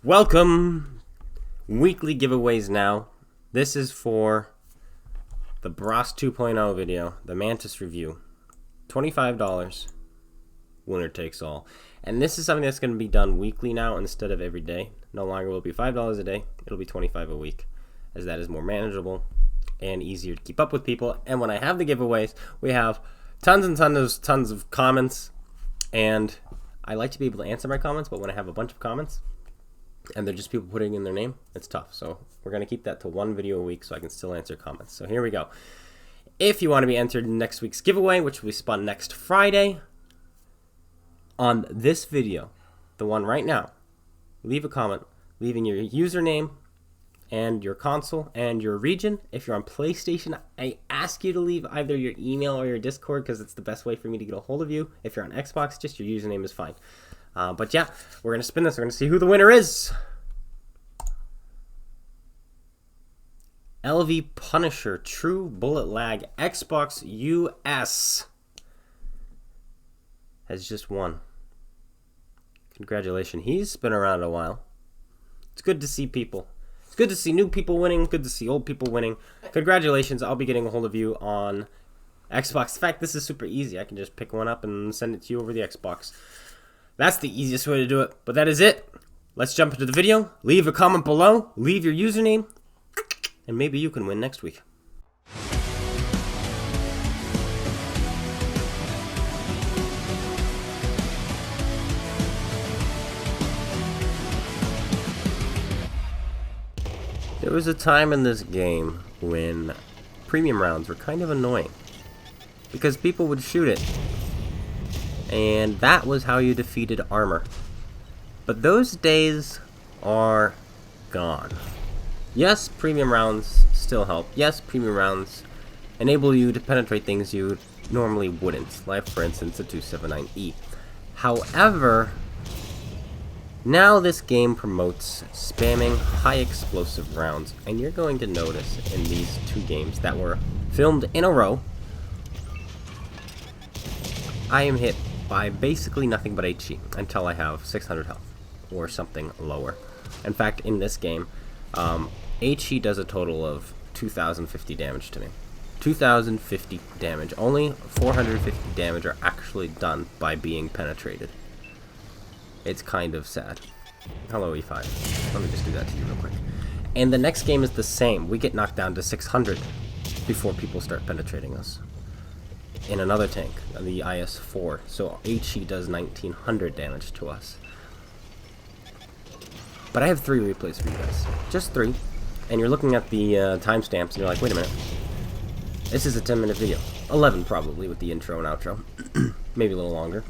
Welcome! Weekly giveaways now. This is for the Bros 2.0 video, the Mantis review. $25, winner takes all. And this is something that's going to be done weekly now instead of every day. No longer will it be $5 a day, it'll be $25 a week, as that is more manageable and easier to keep up with people. And when I have the giveaways, we have tons and tons of comments, and I like to be able to answer my comments, but when I have a bunch of comments and they're just people putting in their name, it's tough. So we're going to keep that to one video a week so I can still answer comments. So here we go. If you want to be entered in next week's giveaway, which will be spun next Friday, on this video, the one right now, leave a comment, leaving your username and your console and your region. If you're on PlayStation, I ask you to leave either your email or your Discord because it's the best way for me to get a hold of you. If you're on Xbox, just your username is fine. But yeah, we're going to spin this. We're going to see who the winner is. LV Punisher, True Bullet Lag, Xbox US has just won. Congratulations. He's been around a while. It's good to see people. It's good to see new people winning. Good to see old people winning. Congratulations. I'll be getting a hold of you on Xbox. In fact, this is super easy. I can just pick one up and send it to you over the Xbox. That's the easiest way to do it. But that is it. Let's jump into the video. Leave a comment below. Leave your username. And maybe you can win next week. There was a time in this game when premium rounds were kind of annoying because people would shoot it, and that was how you defeated armor. But those days are gone. Yes, premium rounds still help. Yes, premium rounds enable you to penetrate things you normally wouldn't, like for instance the 279E. However, now this game promotes spamming high explosive rounds, and you're going to notice in these two games that were filmed in a row, I am hit by basically nothing but HE until I have 600 health or something lower. In fact, in this game, HE does a total of 2,050 damage to me. 2,050 damage. Only 450 damage are actually done by being penetrated. It's kind of sad. Hello, E5. Let me just do that to you real quick. And the next game is the same. We get knocked down to 600 before people start penetrating us. In another tank, the IS-4. So HE does 1,900 damage to us. But I have 3 replays for you guys. Just 3. And you're looking at the timestamps and you're like, wait a minute. This is a 10-minute video. 11 probably with the intro and outro. Maybe a little longer.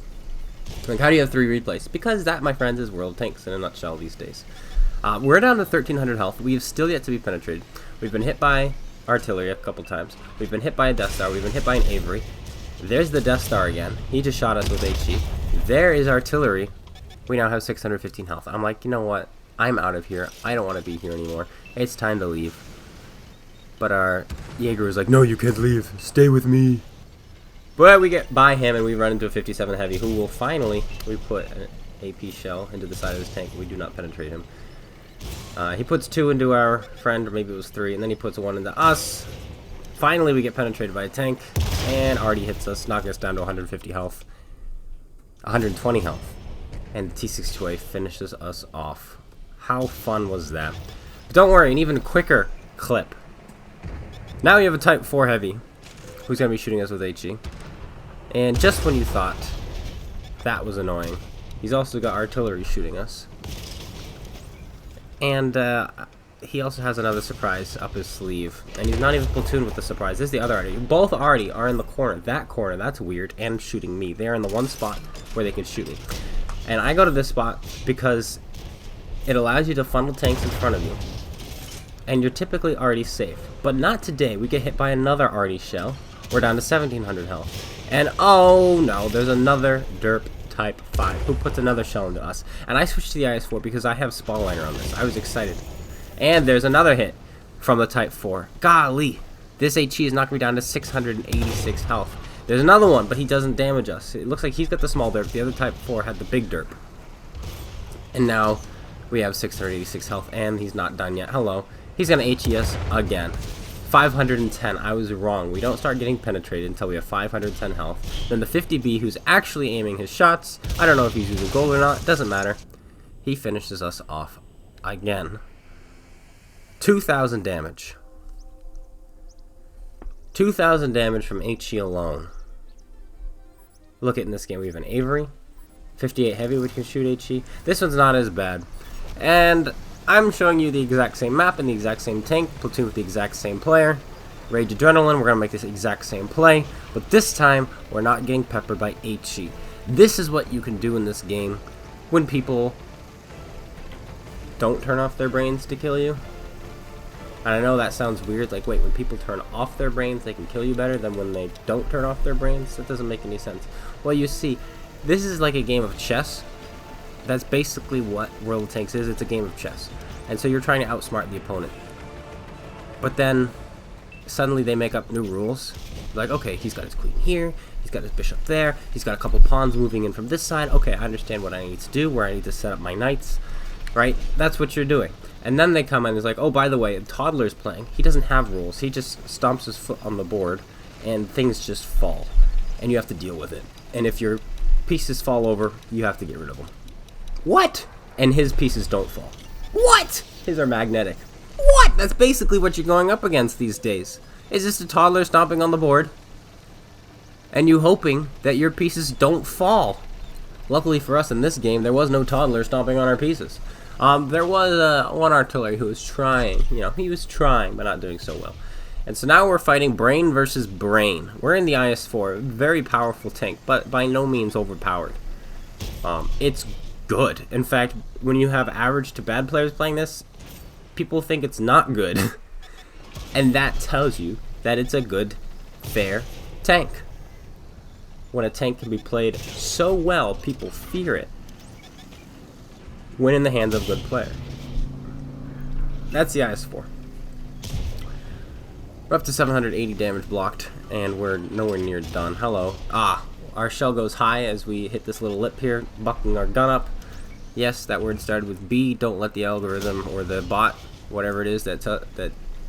Like, how do you have 3 replays? Because that, my friends, is World Tanks in a nutshell these days. We're down to 1,300 health. We have still yet to be penetrated. We've been hit by artillery a couple times. We've been hit by a Death Star. We've been hit by an Avery. There's the Death Star again. He just shot us with HE. There is artillery. We now have 615 health. I'm like, you know what? I'm out of here. I don't want to be here anymore. It's time to leave. But our Jaeger was like, no, you can't leave. Stay with me. But we get by him and we run into a 57 heavy who will finally, we put an AP shell into the side of his tank. We do not penetrate him. He puts 2 into our friend, or maybe it was 3, and then he puts 1 into us. Finally, we get penetrated by a tank, and Artie hits us, knocking us down to 150 health. 120 health. And the T-62A finishes us off. How fun was that? But don't worry, an even quicker clip. Now you have a Type 4 heavy who's going to be shooting us with HE. And just when you thought that was annoying, he's also got artillery shooting us. And he also has another surprise up his sleeve. And he's not even platooned with the surprise. This is the other Artie. Both Artie are in the corner. That corner, that's weird, and shooting me. They're in the one spot where they can shoot me. And I go to this spot because it allows you to funnel tanks in front of you. And you're typically already safe. But not today. We get hit by another Artie shell. We're down to 1,700 health. And oh no, there's another derp Type 5 who puts another shell into us. And I switched to the IS-4 because I have Spalliner on this. I was excited. And there's another hit from the Type 4. Golly, this HE is knocking me down to 686 health. There's another one, but he doesn't damage us. It looks like he's got the small derp. The other Type 4 had the big derp. And now We have 686 health, and he's not done yet. Hello. He's going to HE us again. 510. I was wrong. We don't start getting penetrated until we have 510 health. Then the 50B, who's actually aiming his shots. I don't know if he's using gold or not. Doesn't matter. He finishes us off again. 2,000 damage. 2,000 damage from HE alone. Look at in this game. We have an Avery. 58 heavy, which can shoot HE. This one's not as bad. And I'm showing you the exact same map and the exact same tank, platoon with the exact same player. Rage Adrenaline, we're going to make this exact same play, but this time we're not getting peppered by HE. This is what you can do in this game when people don't turn off their brains to kill you. And I know that sounds weird, like wait, when people turn off their brains they can kill you better than when they don't turn off their brains? That doesn't make any sense. Well, you see, this is like a game of chess. That's basically what World of Tanks is. It's a game of chess. And so you're trying to outsmart the opponent. But then, suddenly they make up new rules. Like, okay, he's got his queen here, he's got his bishop there, he's got a couple pawns moving in from this side. Okay, I understand what I need to do, where I need to set up my knights. Right? That's what you're doing. And then they come in and it's like, oh, by the way, Toddler's playing. He doesn't have rules. He just stomps his foot on the board, and things just fall. And you have to deal with it. And if your pieces fall over, you have to get rid of them. What? And his pieces don't fall. What? His are magnetic. What? That's basically what you're going up against these days. Is just a toddler stomping on the board, and you hoping that your pieces don't fall. Luckily for us in this game, there was no toddler stomping on our pieces. There was one artillery who was trying. You know, he was trying, but not doing so well. And so now we're fighting brain versus brain. We're in the IS-4, very powerful tank, but by no means overpowered. It's good. In fact, when you have average to bad players playing this, people think it's not good. And that tells you that it's a good, fair tank. When a tank can be played so well, people fear it when in the hands of a good player. That's the IS-4. We're up to 780 damage blocked, and we're nowhere near done. Hello. Our shell goes high as we hit this little lip here, bucking our gun up. Yes, that word started with B. Don't let the algorithm or the bot, whatever it is that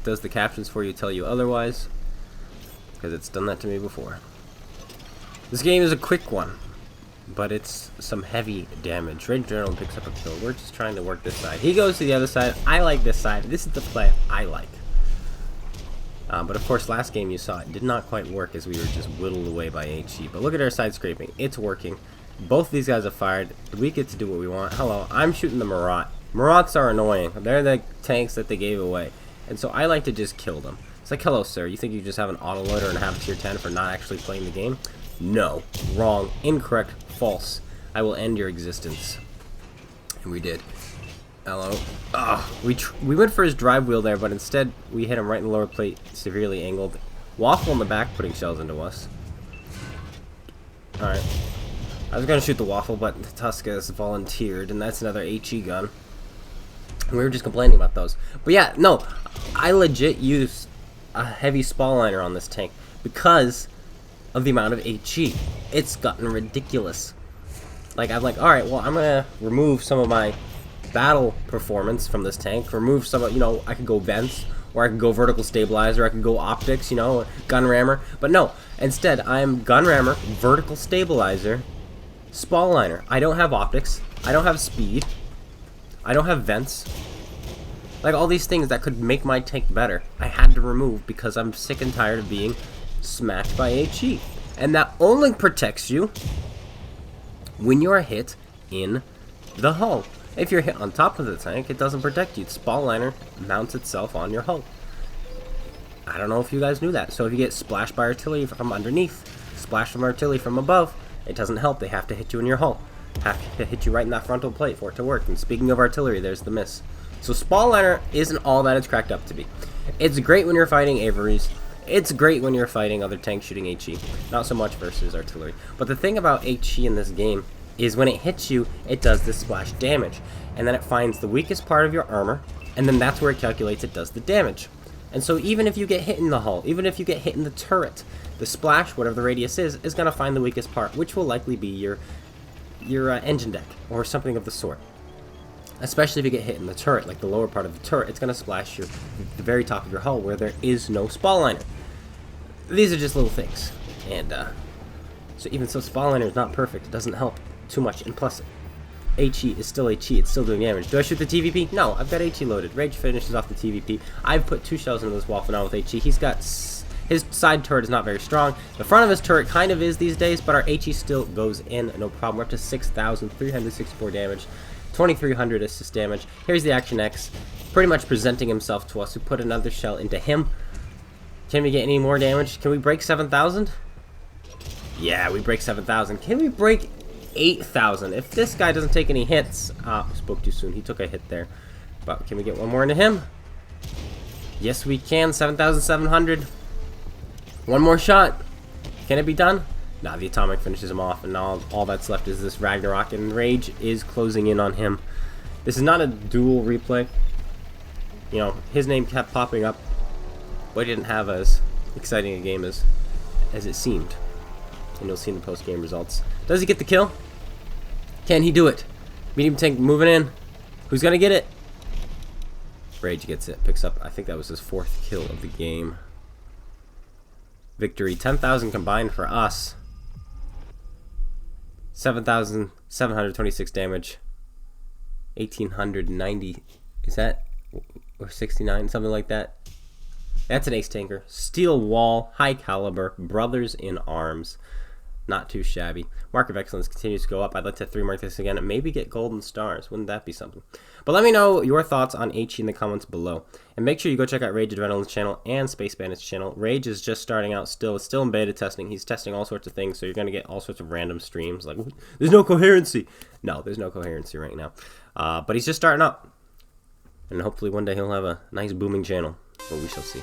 does the captions for you, tell you otherwise, because it's done that to me before. This game is a quick one, but it's some heavy damage. Rage Adrenaline picks up a kill. We're just trying to work this side. He goes to the other side. I like this side. This is the play I like. But of course, last game you saw it did not quite work as we were just whittled away by HE. But look at our side scraping. It's working. Both these guys have fired. We get to do what we want. Hello, I'm shooting the Marat. Marats are annoying. They're the tanks that they gave away. And so I like to just kill them. It's like, hello, sir. You think you just have an autoloader and have a tier 10 for not actually playing the game? No. Wrong. Incorrect. False. I will end your existence. And we did. Hello. We went for his drive wheel there, but instead we hit him right in the lower plate, severely angled. Waffle in the back, putting shells into us. Alright. I was going to shoot the Waffle, but Tuska's volunteered, and that's another HE gun. We were just complaining about those. But yeah, no, I legit used a heavy spall liner on this tank because of the amount of HE. It's gotten ridiculous. Like, I'm like, alright, well, I'm going to remove some of my battle performance from this tank. Remove some of, you know, I could go vents, or I could go vertical stabilizer, I could go optics, you know, gun rammer. But no, instead, I'm gun rammer, vertical stabilizer, spall liner. I don't have optics. I don't have speed. I don't have vents. Like, all these things that could make my tank better, I had to remove because I'm sick and tired of being smacked by HE. And that only protects you when you are hit in the hull. If you're hit on top of the tank, it doesn't protect you. The spall liner mounts itself on your hull. I don't know if you guys knew that. So if you get splashed by artillery from underneath, splashed from artillery from above, it doesn't help. They have to hit you in your hull. Have to hit you right in that frontal plate for it to work. And speaking of artillery, there's the miss. So spall liner isn't all that it's cracked up to be. It's great when you're fighting Averys. It's great when you're fighting other tanks shooting HE. Not so much versus artillery. But the thing about HE in this game is when it hits you, it does this splash damage. And then it finds the weakest part of your armor, and then that's where it calculates it does the damage. And so even if you get hit in the hull, even if you get hit in the turret, the splash, whatever the radius is going to find the weakest part, which will likely be your engine deck, or something of the sort. Especially if you get hit in the turret, like the lower part of the turret, it's going to splash the very top of your hull where there is no spall liner. These are just little things. And so even so, spall liner is not perfect. It doesn't help too much. And plus, HE is still HE. It's still doing damage. Do I shoot the TVP? No, I've got HE loaded. Rage finishes off the TVP. I've put 2 shells into this wall for now with HE. He's got... His side turret is not very strong. The front of his turret kind of is these days, but our HE still goes in, no problem. We're up to 6,364 damage, 2,300 assist damage. Here's the Action X, pretty much presenting himself to us. We put another shell into him. Can we get any more damage? Can we break 7,000? Yeah, we break 7,000. Can we break 8,000? If this guy doesn't take any hits... spoke too soon. He took a hit there. But can we get one more into him? Yes, we can. 7,700. One more shot. Can it be done? Nah, the atomic finishes him off, and now all that's left is this Ragnarok, and Rage is closing in on him. This is not a dual replay. You know, his name kept popping up, but he didn't have as exciting a game as it seemed. And you'll see in the post-game results. Does he get the kill? Can he do it? Medium tank moving in. Who's gonna get it? Rage gets it. Picks up, I think that was his 4th kill of the game. Victory, 10,000 combined for us. 7,726 damage. 1,890. Is that... or 69, something like that. That's an ace tanker. Steel wall, high caliber, brothers in arms. Not too shabby. Mark of Excellence continues to go up. I'd like to 3-mark this again and maybe get golden stars. Wouldn't that be something? But let me know your thoughts on HE in the comments below. And make sure you go check out Rage Adrenaline's channel and SpaceBANDIT's channel. Rage is just starting out still. It's still in beta testing. He's testing all sorts of things, so you're going to get all sorts of random streams. Like, there's no coherency. No, there's no coherency right now. But he's just starting up. And hopefully one day he'll have a nice booming channel. But we shall see.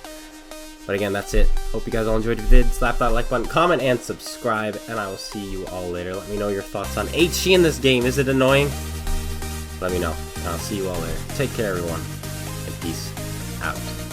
But again, that's it. Hope you guys all enjoyed the vid. Slap that like button, comment, and subscribe. And I will see you all later. Let me know your thoughts on HE in this game. Is it annoying? Let me know. I'll see you all later. Take care, everyone. And peace out.